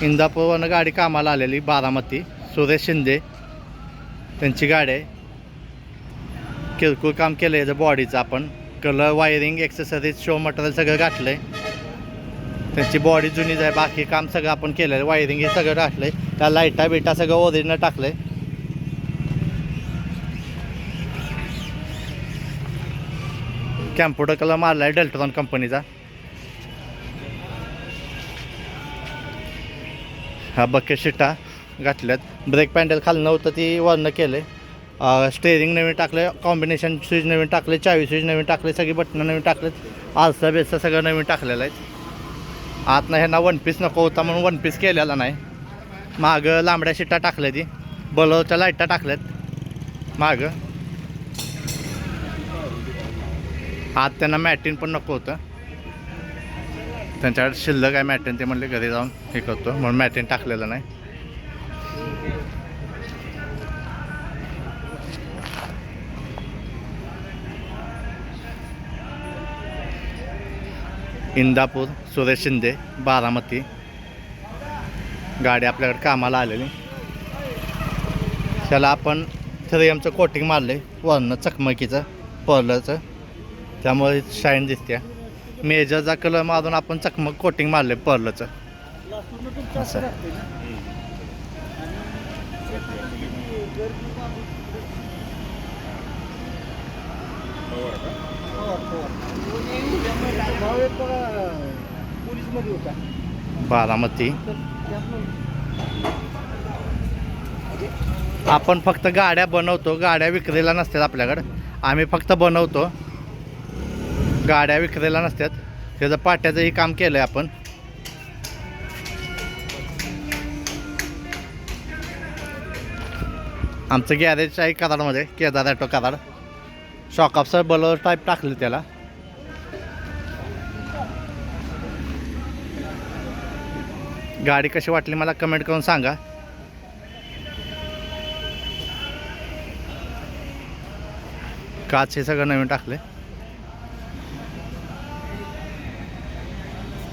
इंदापूरवरनं गाडी कामाला आलेली बारामती, सुरेश शिंदे त्यांची गाडी आहे. किरकोळ काम केलं आहे बॉडीचं. आपण colour, wiring, accessories, show material सगळं घातलं आहे. त्यांची बॉडी जुनीच आहे. बाकी काम सगळं आपण केलं आहे. वायरिंग हे सगळं टाकलं आहे. त्या लाईटा बिटा सगळं ओरिजिनल टाकलं आहे. कॅम्प्युटर कलर मारला आहे डेल्ट्रॉन कंपनीचा. हा बकेट शिटा घातल्यात. ब्रेक पॅन्डल खाली नव्हतं ती वरनं केलं आहे. स्टेअरिंग नवीन टाकलं, कॉम्बिनेशन स्विच नवीन टाकले, चावी स्विच नवीन टाकले, सगळी बटणं नवीन टाकलेत. आरसा बेसचं सगळं नवीन टाकलेलं आहे. आतनं ह्यांना वन पीस नको होता म्हणून वन पीस केलेला नाही. मागं लांबड्या शिटा टाकल्या, ती बलोच्या लाईटा टाकल्यात मागं. आत त्यांना मॅटिन पण नको होतं. त्यांच्याकडे शिल्लक आहे मॅटिन, ते म्हणले घरी जाऊन हे करतो म्हणून मॅटिन टाकलेलं नाही. इंदापूर, सुरेश शिंदे, बारामती गाडी आपल्याकडे कामाला आलेली. त्याला आपण 3Mचं कोटिंग मारले वरनं चकमकीचं पर्लचं, त्यामुळे शाईन दिसते. मेजरचा कलर मारून आपण चकमक कोटिंग मारले पर्लचं असं. बारामती. आपण फक्त गाड्या बनवतो, गाड्या विक्रीला नसतात आपल्याकडं. आम्ही फक्त बनवतो, गाड्या विक्रीला नसतात. त्याचं पाट्याचंही काम केलं आहे आपण. आमचं गॅरेज आहे कराडमध्ये, केदार ॲटो कराड. शॉकअपसर बलोर टाईप टाकलं त्याला. गाडी कशी वाटली मला कमेंट करून सांगा. काच हे सगळं नवीन टाकले.